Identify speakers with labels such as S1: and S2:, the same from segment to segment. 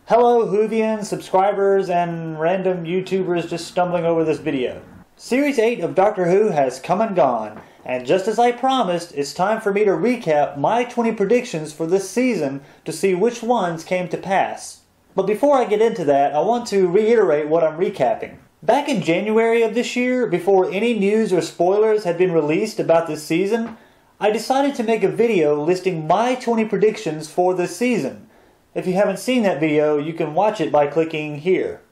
S1: Hello Whovians, subscribers, and random YouTubers just stumbling over this video. Series 8 of Doctor Who has come and gone, and just as I promised, it's time for me to recap my 20 predictions for this season to see which ones came to pass. But before I get into that, I want to reiterate what I'm recapping. Back in January of this year, before any news or spoilers had been released about this season, I decided to make a video listing my 20 predictions for this season. If you haven't seen that video, you can watch it by clicking here.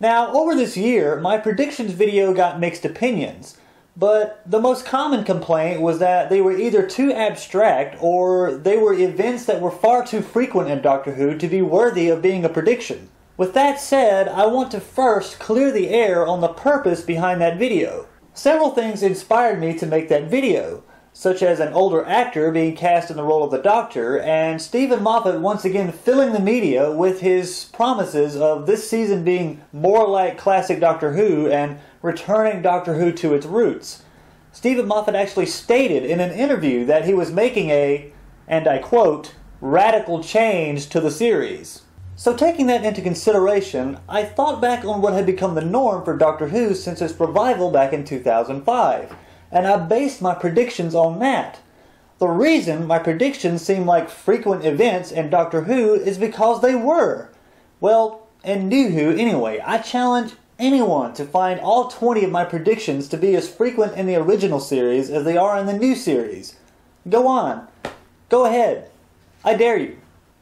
S1: Now, over this year, my predictions video got mixed opinions, but the most common complaint was that they were either too abstract or they were events that were far too frequent in Doctor Who to be worthy of being a prediction. With that said, I want to first clear the air on the purpose behind that video. Several things inspired me to make that video, such as an older actor being cast in the role of the Doctor, and Steven Moffat once again filling the media with his promises of this season being more like classic Doctor Who and returning Doctor Who to its roots. Steven Moffat actually stated in an interview that he was making a, and I quote, radical change to the series. So taking that into consideration, I thought back on what had become the norm for Doctor Who since its revival back in 2005. And I based my predictions on that. The reason my predictions seem like frequent events in Doctor Who is because they were. Well, in New Who anyway. I challenge anyone to find all 20 of my predictions to be as frequent in the original series as they are in the new series. Go on. Go ahead. I dare you.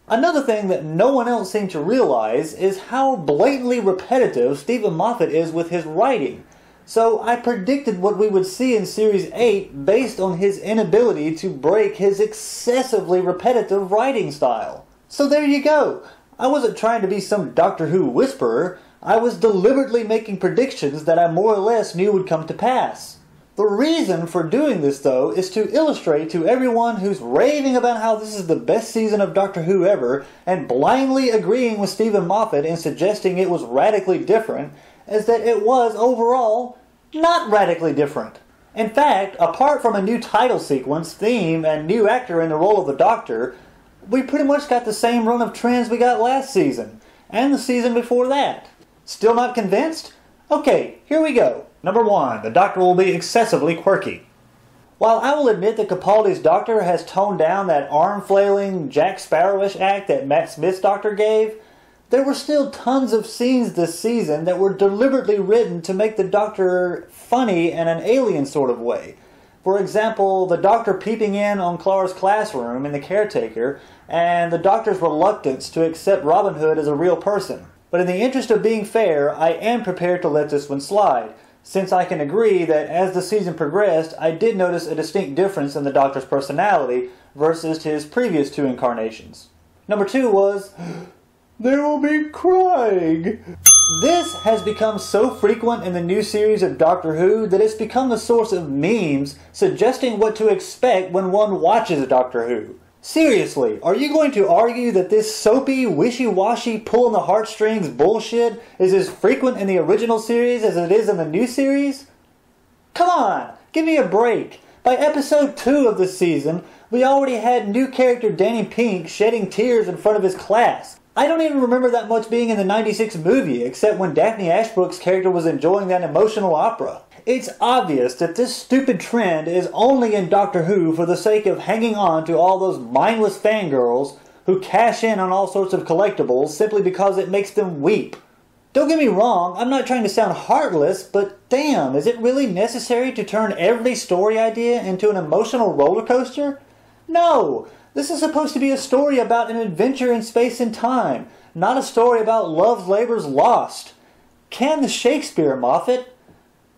S1: Another thing that no one else seemed to realize is how blatantly repetitive Steven Moffat is with his writing. So I predicted what we would see in Series 8 based on his inability to break his excessively repetitive writing style. So there you go. I wasn't trying to be some Doctor Who whisperer. I was deliberately making predictions that I more or less knew would come to pass. The reason for doing this, though, is to illustrate to everyone who's raving about how this is the best season of Doctor Who ever and blindly agreeing with Steven Moffat and suggesting it was radically different, is that it was, overall, not radically different. In fact, apart from a new title sequence, theme, and new actor in the role of the Doctor, we pretty much got the same run of trends we got last season, and the season before that. Still not convinced? Okay, here we go. Number 1, the Doctor will be excessively quirky. While I will admit that Capaldis Doctor has toned down that arm-flailing, Jack Sparrowish act that Matt Smith's Doctor gave, there were still tons of scenes this season that were deliberately written to make the Doctor funny in an alien sort of way. For example, the Doctor peeping in on Clara's classroom in The Caretaker, and the Doctor's reluctance to accept Robin Hood as a real person. But in the interest of being fair, I am prepared to let this one slide, since I can agree that as the season progressed, I did notice a distinct difference in the Doctor's personality versus his previous 2 incarnations. Number 2 was, there will be crying. This has become so frequent in the new series of Doctor Who that it's become the source of memes suggesting what to expect when one watches Doctor Who. Seriously, are you going to argue that this soapy, wishy-washy, pull on the heartstrings bullshit is as frequent in the original series as it is in the new series? Come on, give me a break. By episode 2 of this season, we already had new character Demi Pink shedding tears in front of his class. I don't even remember that much being in the '96 movie, except when Daphne Ashbrook's character was enjoying that emotional opera. It's obvious that this stupid trend is only in Doctor Who for the sake of hanging on to all those mindless fangirls who cash in on all sorts of collectibles simply because it makes them weep. Don't get me wrong, I'm not trying to sound heartless, but damn, is it really necessary to turn every story idea into an emotional roller coaster? No! This is supposed to be a story about an adventure in space and time, not a story about love's labors lost. Can the Shakespeare, Moffat?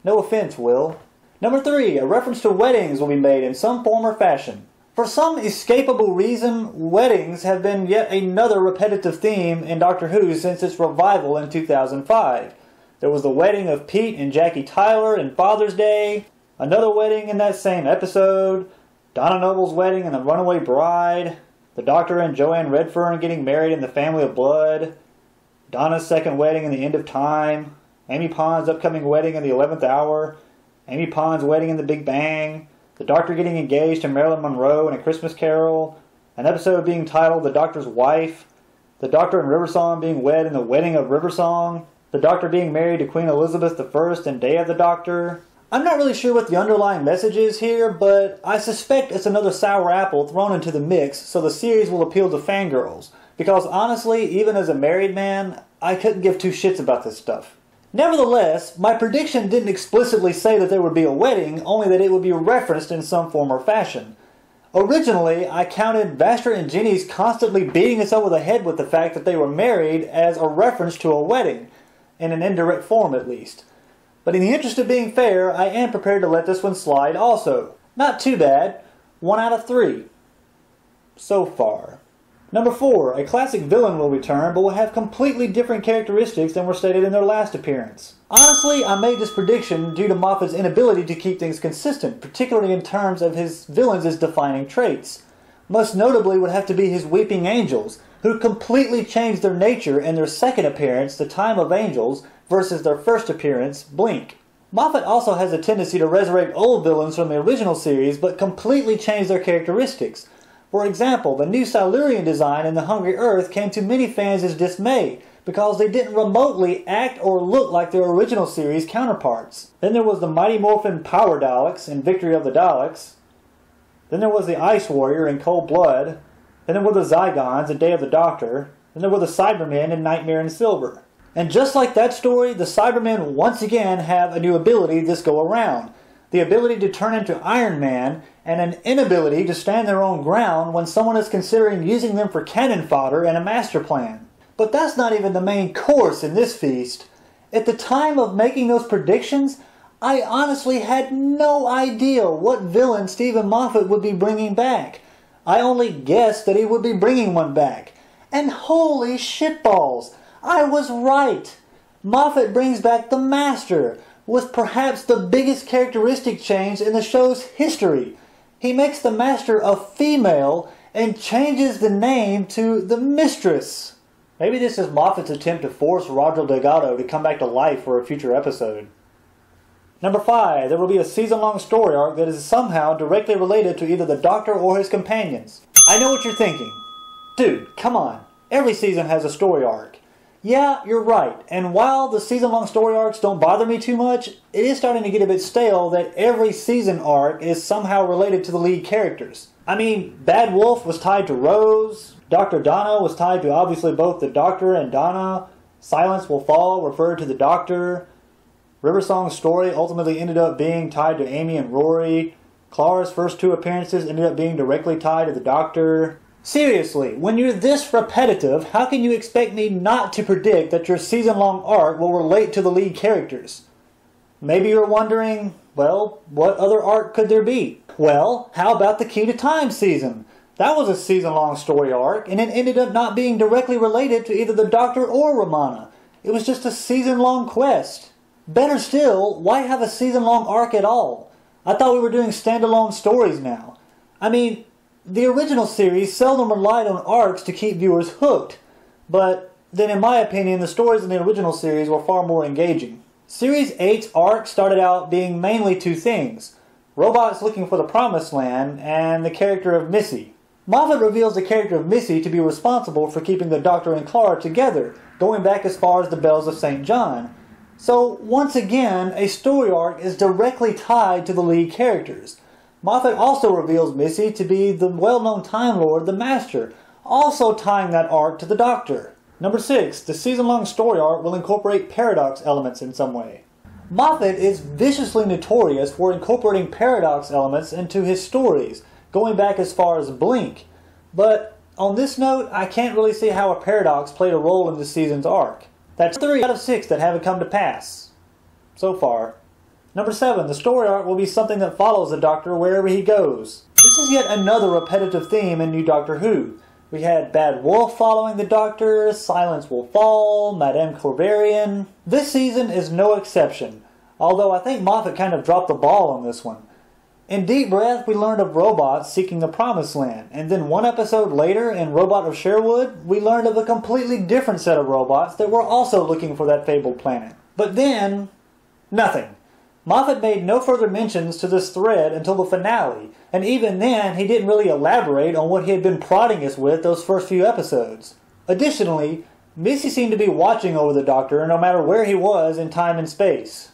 S1: No offense, Will. Number 3, a reference to weddings will be made in some form or fashion. For some escapable reason, weddings have been yet another repetitive theme in Doctor Who since its revival in 2005. There was the wedding of Pete and Jackie Tyler in Father's Day, another wedding in that same episode, Donna Noble's wedding and The Runaway Bride, the Doctor and Joanne Redfern getting married in The Family of Blood, Donna's second wedding in The End of Time, Amy Pond's upcoming wedding in The 11th Hour, Amy Pond's wedding in The Big Bang, the Doctor getting engaged to Marilyn Monroe in A Christmas Carol, an episode being titled The Doctor's Wife, the Doctor and Riversong being wed in the wedding of Riversong, the Doctor being married to Queen Elizabeth I in Day of the Doctor. I'm not really sure what the underlying message is here, but I suspect it's another sour apple thrown into the mix so the series will appeal to fangirls. Because honestly, even as a married man, I couldn't give two shits about this stuff. Nevertheless, my prediction didn't explicitly say that there would be a wedding, only that it would be referenced in some form or fashion. Originally, I counted Vastra and Ginny's constantly beating us over the head with the fact that they were married as a reference to a wedding, in an indirect form at least. But in the interest of being fair, I am prepared to let this one slide also. Not too bad. 1 out of 3. So far. Number 4. A classic villain will return, but will have completely different characteristics than were stated in their last appearance. Honestly, I made this prediction due to Moffat's inability to keep things consistent, particularly in terms of his villains' defining traits. Most notably would have to be his Weeping Angels, who completely changed their nature in their second appearance, The Time of Angels, versus their first appearance, Blink. Moffat also has a tendency to resurrect old villains from the original series, but completely change their characteristics. For example, the new Silurian design in The Hungry Earth came to many fans as dismay, because they didn't remotely act or look like their original series counterparts. Then there was the Mighty Morphin Power Daleks in Victory of the Daleks. Then there was the Ice Warrior in Cold Blood. Then there were the Zygons in Day of the Doctor. Then there were the Cybermen in Nightmare in Silver. And just like that story, the Cybermen once again have a new ability this go around. The ability to turn into Iron Man, and an inability to stand their own ground when someone is considering using them for cannon fodder and a master plan. But that's not even the main course in this feast. At the time of making those predictions, I honestly had no idea what villain Stephen Moffat would be bringing back. I only guessed that he would be bringing one back. And holy shitballs, I was right. Moffat brings back the Master, with perhaps the biggest characteristic change in the show's history. He makes the Master a female and changes the name to the Mistress. Maybe this is Moffat's attempt to force Roger Delgado to come back to life for a future episode. Number 5. There will be a season-long story arc that is somehow directly related to either the Doctor or his companions. I know what you're thinking. Dude, come on. Every season has a story arc. Yeah, you're right. And while the season-long story arcs don't bother me too much, it is starting to get a bit stale that every season arc is somehow related to the lead characters. I mean, Bad Wolf was tied to Rose. Dr. Donna was tied to obviously both the Doctor and Donna. Silence Will Fall referred to the Doctor. Riversong's story ultimately ended up being tied to Amy and Rory. Clara's first 2 appearances ended up being directly tied to the Doctor. Seriously, when you're this repetitive, how can you expect me not to predict that your season-long arc will relate to the lead characters? Maybe you're wondering, well, what other arc could there be? Well, how about the Key to Time season? That was a season-long story arc, and it ended up not being directly related to either the Doctor or Romana. It was just a season-long quest. Better still, why have a season-long arc at all? I thought we were doing standalone stories now. I mean, the original series seldom relied on arcs to keep viewers hooked, but then in my opinion the stories in the original series were far more engaging. Series 8's arc started out being mainly 2 things: robots looking for the Promised Land and the character of Missy. Moffat reveals the character of Missy to be responsible for keeping the Doctor and Clara together, going back as far as the Bells of St. John. So once again, a story arc is directly tied to the lead characters. Moffat also reveals Missy to be the well-known Time Lord, the Master, also tying that arc to the Doctor. Number 6. The season-long story arc will incorporate paradox elements in some way. Moffat is viciously notorious for incorporating paradox elements into his stories, going back as far as Blink. But on this note, I can't really see how a paradox played a role in this season's arc. That's 3 out of 6 that haven't come to pass. So far. Number 7. The story arc will be something that follows the Doctor wherever he goes. This is yet another repetitive theme in New Doctor Who. We had Bad Wolf following the Doctor, Silence Will Fall, Madame Corvarian. This season is no exception, although I think Moffat kind of dropped the ball on this one. In Deep Breath, we learned of robots seeking the Promised Land, and then 1 episode later in Robot of Sherwood, we learned of a completely different set of robots that were also looking for that fabled planet. But then, nothing. Moffat made no further mentions to this thread until the finale, and even then he didn't really elaborate on what he had been prodding us with those first few episodes. Additionally, Missy seemed to be watching over the Doctor no matter where he was in time and space.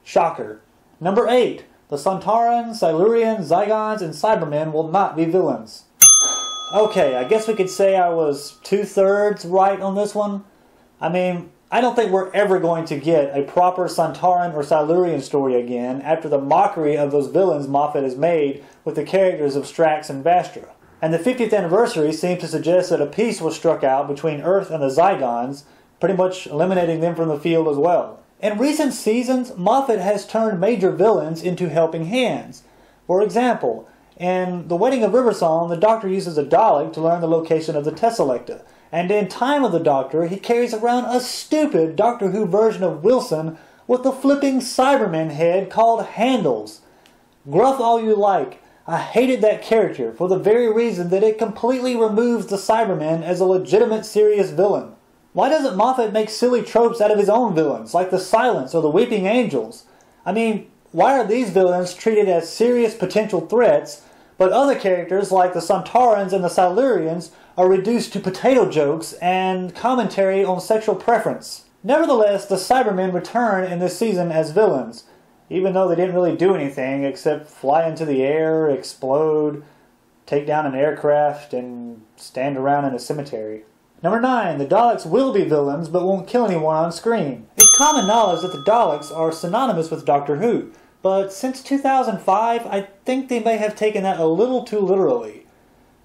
S1: Shocker. Number 8. The Sontaran, Silurians, Zygons, and Cybermen will not be villains. Okay, I guess we could say I was 2/3 right on this one. I mean, I don't think we're ever going to get a proper Sontaran or Silurian story again after the mockery of those villains Moffat has made with the characters of Strax and Vastra. And the 50th anniversary seems to suggest that a peace was struck out between Earth and the Zygons, pretty much eliminating them from the field as well. In recent seasons, Moffat has turned major villains into helping hands. For example, in The Wedding of Riversong, the Doctor uses a Dalek to learn the location of the Tesselecta. And in Time of the Doctor, he carries around a stupid Doctor Who version of Wilson with a flipping Cyberman head called Handles. Gruff all you like, I hated that character for the very reason that it completely removes the Cyberman as a legitimate serious villain. Why doesn't Moffat make silly tropes out of his own villains, like the Silence or the Weeping Angels? I mean, why are these villains treated as serious potential threats, but other characters like the Sontarans and the Silurians are reduced to potato jokes and commentary on sexual preference? Nevertheless, the Cybermen return in this season as villains, even though they didn't really do anything except fly into the air, explode, take down an aircraft, and stand around in a cemetery. Number 9. The Daleks will be villains but won't kill anyone on screen. It's common knowledge that the Daleks are synonymous with Doctor Who, but since 2005, I think they may have taken that a little too literally.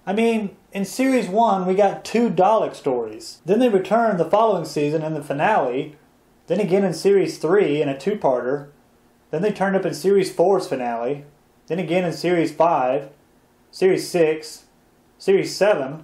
S1: I mean, in Series 1, we got 2 Dalek stories. Then they returned the following season in the finale, then again in Series 3 in a 2-parter, then they turned up in Series 4's finale, then again in Series 5, Series 6, Series 7,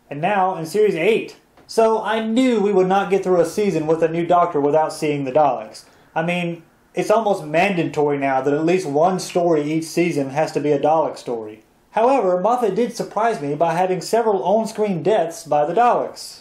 S1: and now in Series 8. So I knew we would not get through a season with a new Doctor without seeing the Daleks. I mean, it's almost mandatory now that at least one story each season has to be a Dalek story. However, Moffat did surprise me by having several on-screen deaths by the Daleks.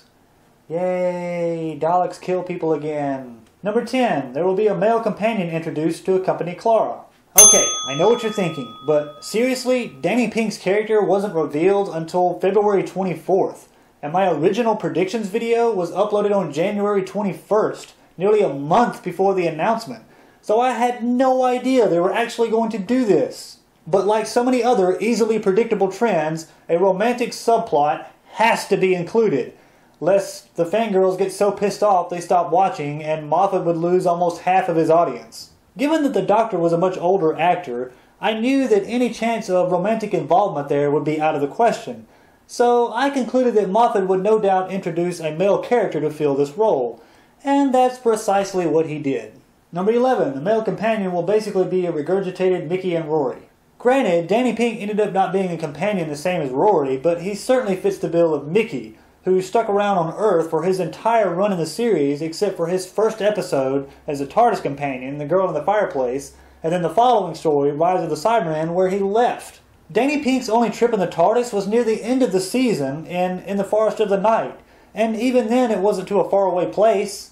S1: Yay, Daleks kill people again. Number 10, there will be a male companion introduced to accompany Clara. Okay, I know what you're thinking, but seriously, Demi Pink's character wasn't revealed until February 24th, and my original predictions video was uploaded on January 21st, nearly a month before the announcement, so I had no idea they were actually going to do this. But like so many other easily predictable trends, a romantic subplot has to be included, lest the fangirls get so pissed off they stop watching and Moffat would lose almost half of his audience. Given that the Doctor was a much older actor, I knew that any chance of romantic involvement there would be out of the question, so I concluded that Moffat would no doubt introduce a male character to fill this role, and that's precisely what he did. Number 11, the male companion will basically be a regurgitated Mickey and Rory. Granted, Demi Pink ended up not being a companion the same as Rory, but he certainly fits the bill of Mickey, who stuck around on Earth for his entire run in the series except for his first episode as a TARDIS companion, The Girl in the Fireplace, and then the following story, Rise of the Cybermen, where he left. Demi Pink's only trip in the TARDIS was near the end of the season in the Forest of the Night, and even then it wasn't to a faraway place.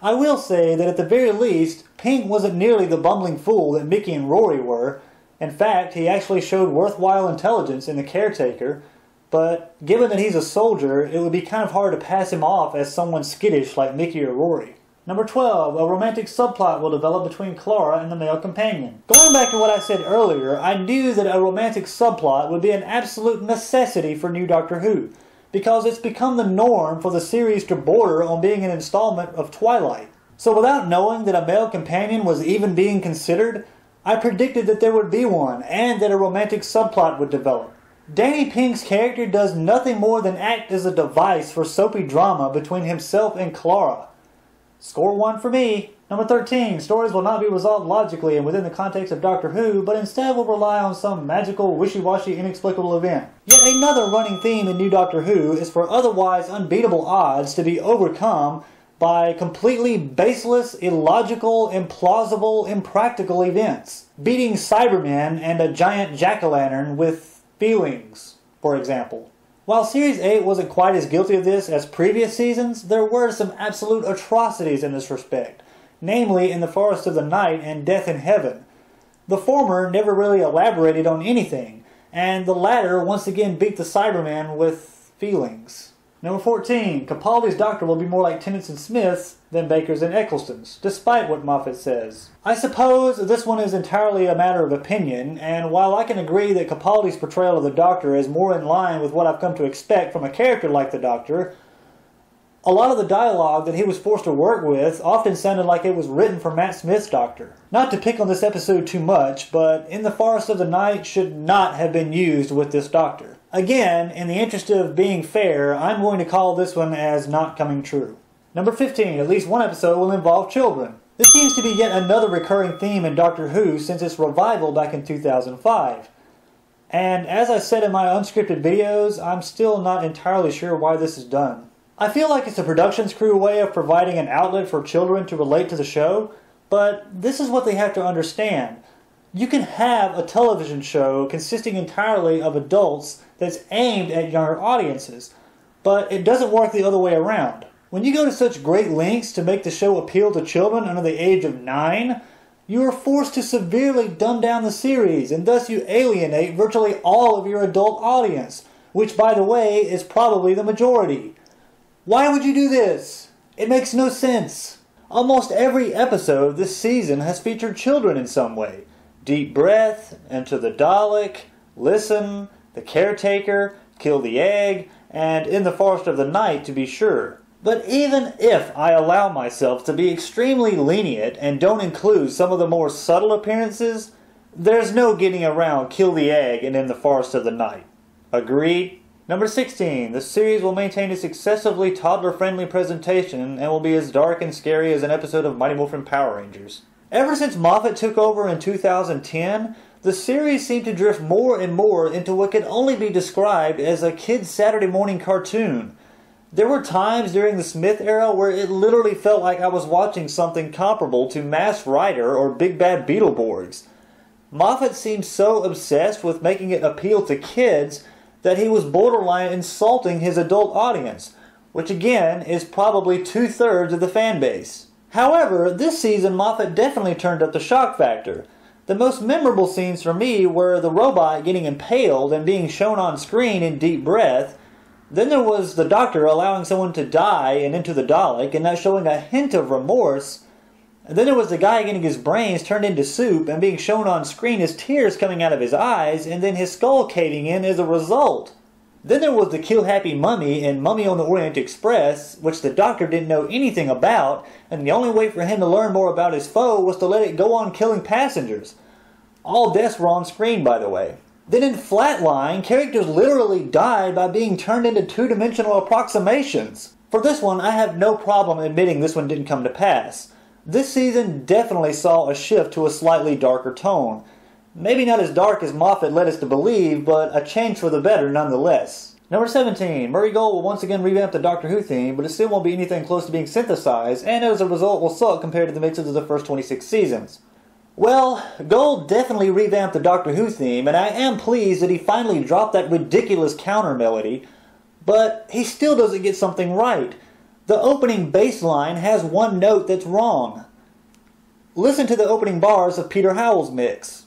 S1: I will say that at the very least, Pink wasn't nearly the bumbling fool that Mickey and Rory were. In fact, he actually showed worthwhile intelligence in The Caretaker, but given that he's a soldier, it would be kind of hard to pass him off as someone skittish like Mickey or Rory. Number 12, a romantic subplot will develop between Clara and the male companion. Going back to what I said earlier, I knew that a romantic subplot would be an absolute necessity for new Doctor Who, because it's become the norm for the series to border on being an installment of Twilight. So without knowing that a male companion was even being considered, I predicted that there would be one, and that a romantic subplot would develop. Demi Pink's character does nothing more than act as a device for soapy drama between himself and Clara. Score 1 for me. Number 13, stories will not be resolved logically and within the context of Doctor Who, but instead will rely on some magical, wishy-washy, inexplicable event. Yet another running theme in New Doctor Who is for otherwise unbeatable odds to be overcome by completely baseless, illogical, implausible, impractical events. Beating Cybermen and a giant jack-o'-lantern with feelings, for example. While Series 8 wasn't quite as guilty of this as previous seasons, there were some absolute atrocities in this respect, namely in the Forest of the Night and Death in Heaven. The former never really elaborated on anything, and the latter once again beat the Cybermen with feelings. Number 14, Capaldis Doctor will be more like Tennant's and Smith's than Baker's and Eccleston's, despite what Moffat says. I suppose this one is entirely a matter of opinion, and while I can agree that Capaldi's portrayal of the Doctor is more in line with what I've come to expect from a character like the Doctor, a lot of the dialogue that he was forced to work with often sounded like it was written for Matt Smith's Doctor. Not to pick on this episode too much, but In the Forest of the Night should not have been used with this Doctor. Again, in the interest of being fair, I'm going to call this one as not coming true. Number 15, at least one episode will involve children. This seems to be yet another recurring theme in Doctor Who since its revival back in 2005. And as I said in my unscripted videos, I'm still not entirely sure why this is done. I feel like it's a production's crew way of providing an outlet for children to relate to the show, but this is what they have to understand. You can have a television show consisting entirely of adults that's aimed at younger audiences, but it doesn't work the other way around. When you go to such great lengths to make the show appeal to children under the age of 9, you are forced to severely dumb down the series, and thus you alienate virtually all of your adult audience, which, by the way, is probably the majority. Why would you do this? It makes no sense. Almost every episode this season has featured children in some way. Deep Breath, Into the Dalek, Listen, The Caretaker, Kill the Egg, and In the Forest of the Night, to be sure. But even if I allow myself to be extremely lenient and don't include some of the more subtle appearances, there's no getting around Kill the Egg and In the Forest of the Night. Agreed? Number 16, the series will maintain its excessively toddler-friendly presentation and will be as dark and scary as an episode of Mighty Morphin Power Rangers. Ever since Moffat took over in 2010, the series seemed to drift more and more into what could only be described as a kid's Saturday morning cartoon. There were times during the Smith era where it literally felt like I was watching something comparable to Masked Rider or Big Bad Beetleborgs. Moffat seemed so obsessed with making it appeal to kids that he was borderline insulting his adult audience, which again is probably 2/3 of the fan base. However, this season Moffat definitely turned up the shock factor. The most memorable scenes for me were the robot getting impaled and being shown on screen in Deep Breath. Then there was the Doctor allowing someone to die and Into the Dalek and not showing a hint of remorse. And then there was the guy getting his brains turned into soup and being shown on screen as tears coming out of his eyes and then his skull caving in as a result. Then there was the Kill Happy Mummy in Mummy on the Orient Express, which the Doctor didn't know anything about, and the only way for him to learn more about his foe was to let it go on killing passengers. All deaths were on screen, by the way. Then in Flatline, characters literally died by being turned into two-dimensional approximations. For this one, I have no problem admitting this one didn't come to pass. This season definitely saw a shift to a slightly darker tone. Maybe not as dark as Moffat led us to believe, but a change for the better nonetheless. Number 17, Murray Gold will once again revamp the Doctor Who theme, but it still won't be anything close to being synthesized, and as a result will suck compared to the mixes of the first 26 seasons. Well, Gold definitely revamped the Doctor Who theme, and I am pleased that he finally dropped that ridiculous counter melody, but he still doesn't get something right. The opening bass line has one note that's wrong. Listen to the opening bars of Peter Howell's mix.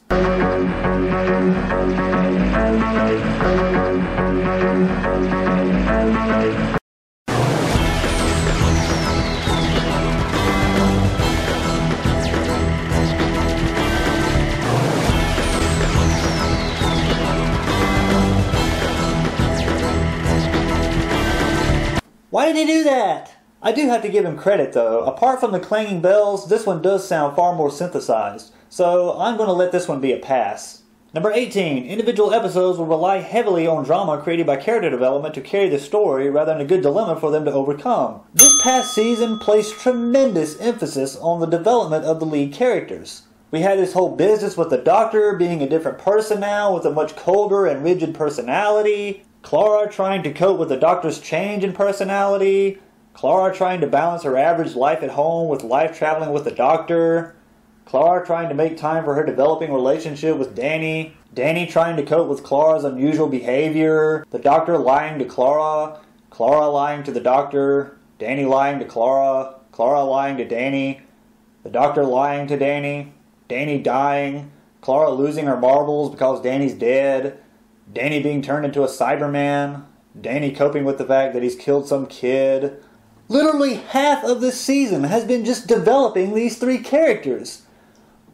S1: Why did he do that? I do have to give him credit though. Apart from the clanging bells, this one does sound far more synthesized. So I'm going to let this one be a pass. Number 18. Individual episodes will rely heavily on drama created by character development to carry the story rather than a good dilemma for them to overcome. This past season placed tremendous emphasis on the development of the lead characters. We had this whole business with the Doctor being a different person now with a much colder and rigid personality. Clara trying to cope with the Doctor's change in personality. Clara trying to balance her average life at home with life traveling with the Doctor. Clara trying to make time for her developing relationship with Danny. Danny trying to cope with Clara's unusual behavior. The Doctor lying to Clara. Clara lying to the Doctor. Danny lying to Clara. Clara lying to Danny. The Doctor lying to Danny. Danny dying. Clara losing her marbles because Danny's dead. Danny being turned into a Cyberman. Danny coping with the fact that he's killed some kid. Literally half of this season has been just developing these three characters.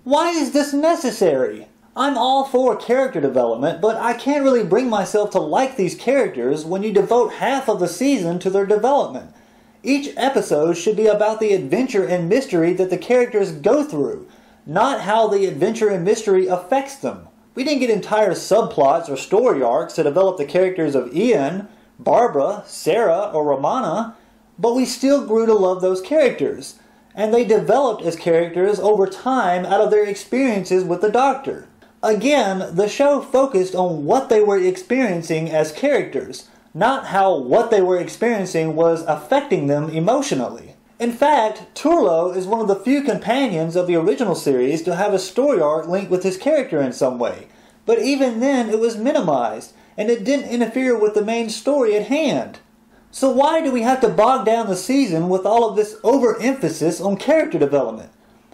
S1: Why is this necessary? I'm all for character development, but I can't really bring myself to like these characters when you devote half of the season to their development. Each episode should be about the adventure and mystery that the characters go through, not how the adventure and mystery affects them. We didn't get entire subplots or story arcs to develop the characters of Ian, Barbara, Sarah, or Romana, but we still grew to love those characters, and they developed as characters over time out of their experiences with the Doctor. Again, the show focused on what they were experiencing as characters, not how what they were experiencing was affecting them emotionally. In fact, Turlo is one of the few companions of the original series to have a story arc linked with his character in some way, but even then it was minimized, and it didn't interfere with the main story at hand. So why do we have to bog down the season with all of this overemphasis on character development?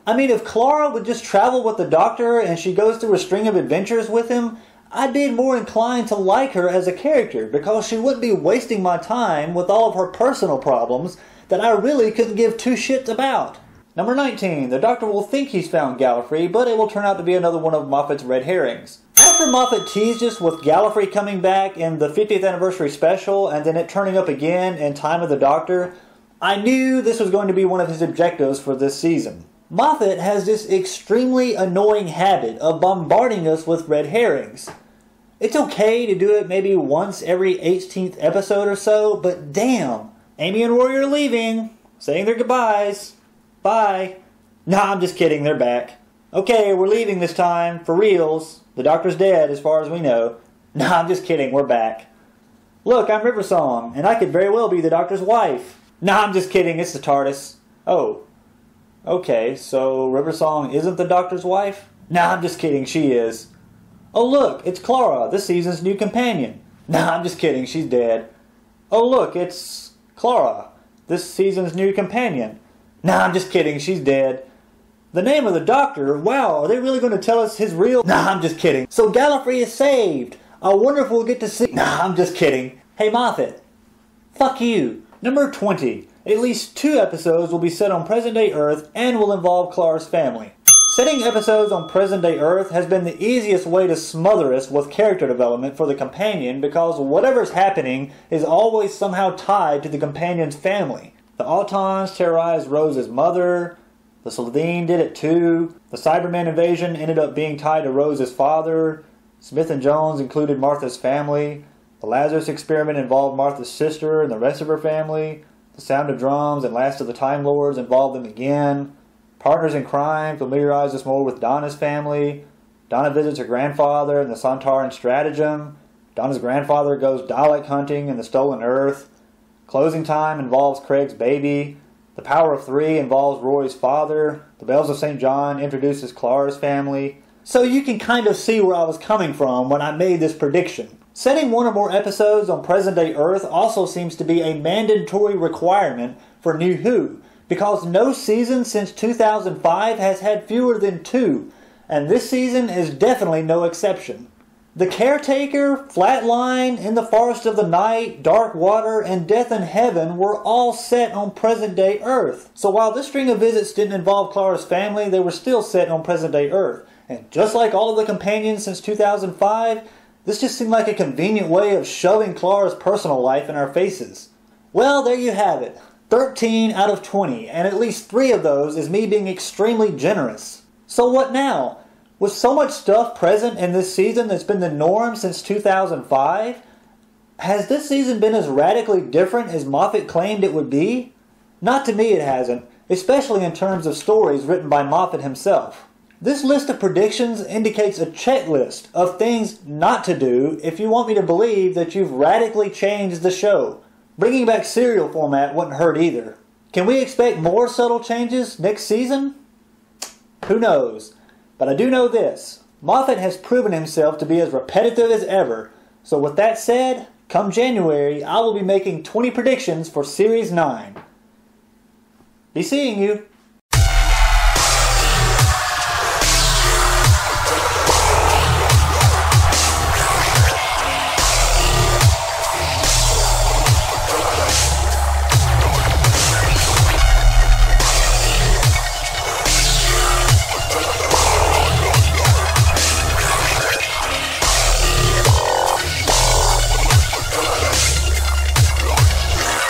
S1: I mean, if Clara would just travel with the Doctor and she goes through a string of adventures with him, I'd be more inclined to like her as a character because she wouldn't be wasting my time with all of her personal problems that I really couldn't give two shits about. Number 19. The Doctor will think he's found Gallifrey, but it will turn out to be another one of Moffat's red herrings. After Moffat teased us with Gallifrey coming back in the 50th anniversary special and then it turning up again in Time of the Doctor, I knew this was going to be one of his objectives for this season. Moffat has this extremely annoying habit of bombarding us with red herrings. It's okay to do it maybe once every 18th episode or so, but damn, Amy and Rory are leaving, saying their goodbyes. Bye. Nah, I'm just kidding, they're back. Okay, we're leaving this time, for reals. The Doctor's dead, as far as we know. Nah, I'm just kidding, we're back. Look, I'm Riversong, and I could very well be the Doctor's wife. Nah, I'm just kidding, it's the TARDIS. Oh. Okay, so Riversong isn't the Doctor's wife? Nah, I'm just kidding, she is. Oh look, it's Clara, this season's new companion. Nah, I'm just kidding, she's dead. Oh look, it's Clara, this season's new companion. Nah, I'm just kidding, she's dead. The name of the Doctor? Wow, are they really going to tell us his real... Nah, I'm just kidding. So Gallifrey is saved. I wonder if we'll get to see... Nah, I'm just kidding. Hey Moffat. Fuck you. Number 20. At least 2 episodes will be set on present-day Earth and will involve Clara's family. Setting episodes on present-day Earth has been the easiest way to smother us with character development for the companion because whatever's happening is always somehow tied to the companion's family. The Autons terrorized Rose's mother. The Slitheen did it too. The Cyberman invasion ended up being tied to Rose's father. Smith and Jones included Martha's family. The Lazarus experiment involved Martha's sister and the rest of her family. The Sound of Drums and Last of the Time Lords involved them again. Partners in Crime familiarized us more with Donna's family. Donna visits her grandfather in the Sontaran stratagem. Donna's grandfather goes Dalek hunting in the Stolen Earth. Closing Time involves Craig's baby. The Power of Three involves Roy's father. The Bells of St. John introduces Clara's family. So you can kind of see where I was coming from when I made this prediction. Setting 1 or more episodes on present-day Earth also seems to be a mandatory requirement for New Who, because no season since 2005 has had fewer than 2, and this season is definitely no exception. The Caretaker, Flatline, In the Forest of the Night, Dark Water, and Death in Heaven were all set on present-day Earth. So while this string of visits didn't involve Clara's family, they were still set on present-day Earth. And just like all of the companions since 2005, this just seemed like a convenient way of shoving Clara's personal life in our faces. Well, there you have it. 13 out of 20, and at least 3 of those is me being extremely generous. So what now? With so much stuff present in this season that's been the norm since 2005, has this season been as radically different as Moffat claimed it would be? Not to me it hasn't, especially in terms of stories written by Moffat himself. This list of predictions indicates a checklist of things not to do if you want me to believe that you've radically changed the show. Bringing back serial format wouldn't hurt either. Can we expect more subtle changes next season? Who knows? But I do know this. Moffat has proven himself to be as repetitive as ever. So with that said, come January, I will be making 20 predictions for Series 9. Be seeing you.